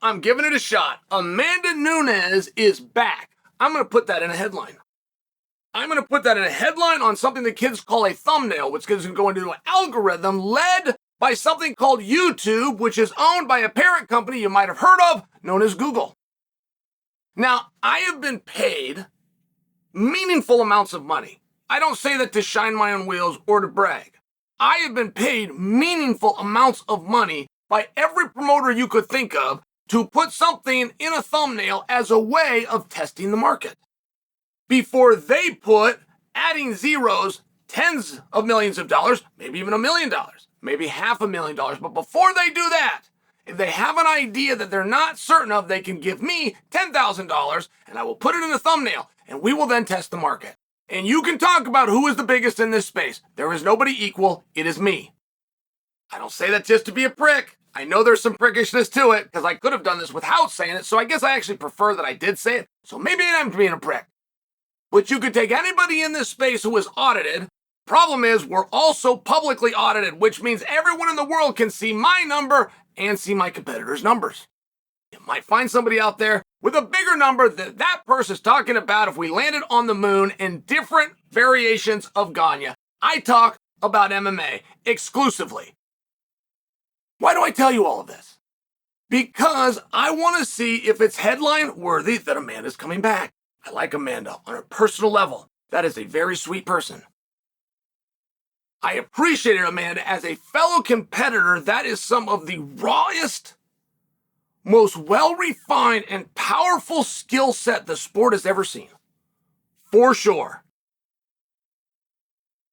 I'm giving it a shot. Amanda Nunes is back. I'm going to put that in a headline. I'm going to put that in a headline on something the kids call a thumbnail, which is going to go into an algorithm led by something called YouTube, which is owned by a parent company you might have heard of, known as Google. Now, I have been paid meaningful amounts of money. I don't say that to shine my own wheels or to brag. I have been paid meaningful amounts of money by every promoter you could think of to put something in a thumbnail as a way of testing the market. Before they put adding zeros, tens of millions of dollars, maybe even $1 million, maybe $500,000. But before they do that, if they have an idea that they're not certain of, they can give me $10,000 and I will put it in a thumbnail and we will then test the market. And you can talk about who is the biggest in this space. There is nobody equal. It is me. I don't say that just to be a prick. I know there's some prickishness to it because I could have done this without saying it. So I guess I actually prefer that I did say it. So maybe I'm being a prick. But you could take anybody in this space who is audited. Problem is, we're also publicly audited, which means everyone in the world can see my number and see my competitors' numbers. You might find somebody out there with a bigger number that that person's talking about if we landed on the moon in different variations of Ganya. I talk about MMA exclusively. Why do I tell you all of this? Because I want to see if it's headline worthy that Amanda's coming back. I like Amanda on a personal level. That is a very sweet person. I appreciated Amanda as a fellow competitor. That is some of the rawest, most well-refined and powerful skill set the sport has ever seen. For sure.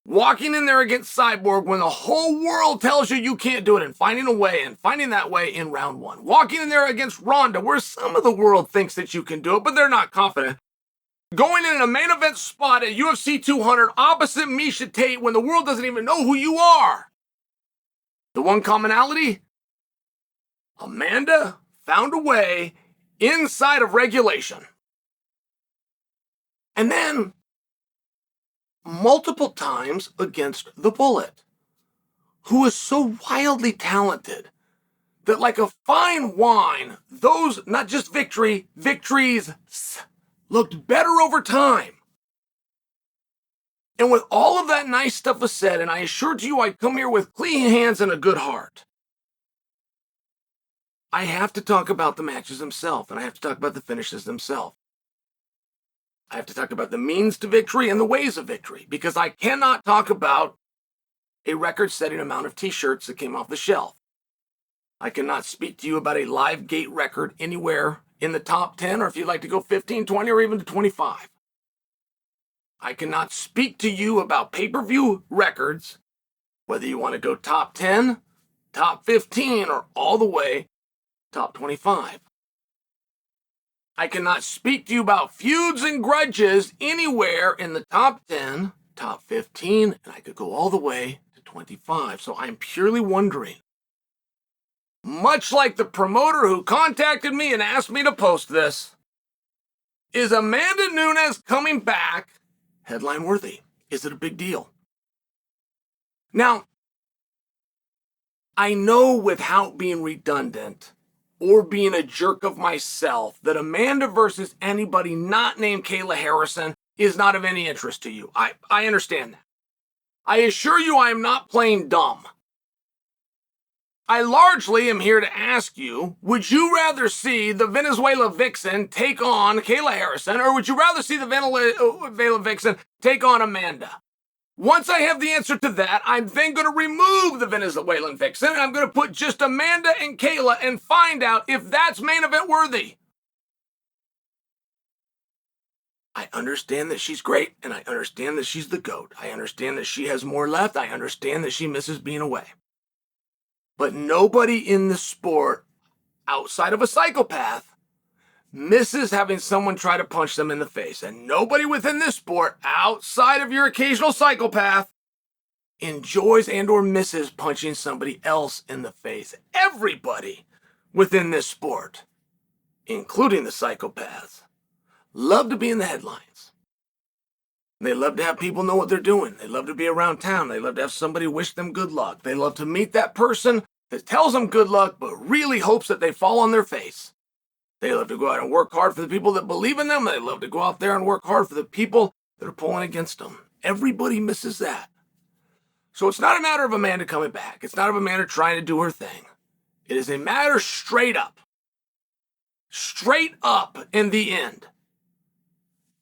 Walking in there against Cyborg when the whole world tells you you can't do it and finding a way and finding that way in round one. Walking in there against Ronda where some of the world thinks that you can do it, but they're not confident. Going in a main event spot at UFC 200 opposite Miesha Tate when the world doesn't even know who you are. The one commonality? Amanda found a way inside of regulation. And then multiple times against the Bullet, who is so wildly talented that like a fine wine, those, not just victories looked better over time. And with all of that nice stuff was said, and I assured you I'd come here with clean hands and a good heart, I have to talk about the matches themselves, and I have to talk about the finishes themselves. I have to talk about the means to victory and the ways of victory, because I cannot talk about a record-setting amount of t-shirts that came off the shelf. I cannot speak to you about a live gate record anywhere in the top 10, or if you'd like to go 15, 20, or even to 25. I cannot speak to you about pay-per-view records, whether you want to go top 10, top 15, or all the way top 25. I cannot speak to you about feuds and grudges anywhere in the top 10, top 15, and I could go all the way to 25. So I'm purely wondering, much like the promoter who contacted me and asked me to post this, is Amanda Nunes coming back headline worthy? Is it a big deal? Now, I know without being redundant or being a jerk of myself that Amanda versus anybody not named Kayla Harrison is not of any interest to you. I understand that. I assure you I am not playing dumb. I largely am here to ask you, would you rather see the Venezuela Vixen take on Kayla Harrison, or would you rather see the Venezuela Vixen take on Amanda? Once I have the answer to that, I'm then going to remove the Venezuelan Vixen, and I'm going to put just Amanda and Kayla and find out if that's main event worthy. I understand that she's great, and I understand that she's the GOAT. I understand that she has more left. I understand that she misses being away. But nobody in the sport, outside of a psychopath, misses having someone try to punch them in the face. And nobody within this sport, outside of your occasional psychopath, enjoys and or misses punching somebody else in the face. Everybody within this sport, including the psychopaths, love to be in the headlines. They love to have people know what they're doing. They love to be around town. They love to have somebody wish them good luck. They love to meet that person that tells them good luck but really hopes that they fall on their face. They love to go out and work hard for the people that believe in them. They love to go out there and work hard for the people that are pulling against them. Everybody misses that. So it's not a matter of Amanda coming back. It's not of Amanda trying to do her thing. It is a matter straight up in the end.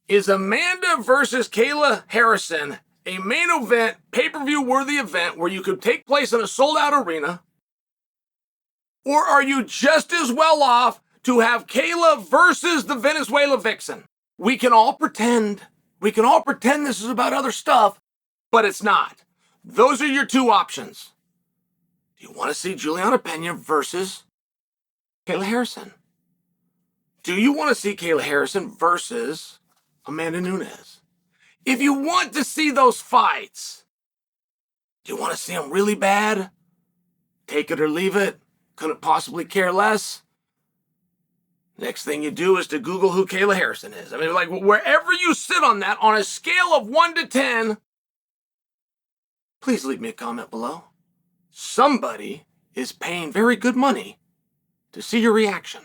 Is Amanda versus Kayla Harrison a main event, pay-per-view worthy event where you could take place in a sold-out arena? Or are you just as well off to have Kayla versus the Venezuela Vixen? We can all pretend this is about other stuff, but it's not. Those are your two options. Do you want to see Juliana Pena versus Kayla Harrison? Do you want to see Kayla Harrison versus Amanda Nunes? If you want to see those fights, do you want to see them really bad? Take it or leave it? Couldn't possibly care less? Next thing you do is to Google who Kayla Harrison is. I mean, like, wherever you sit on that, on a scale of 1 to 10, please leave me a comment below. Somebody is paying very good money to see your reaction.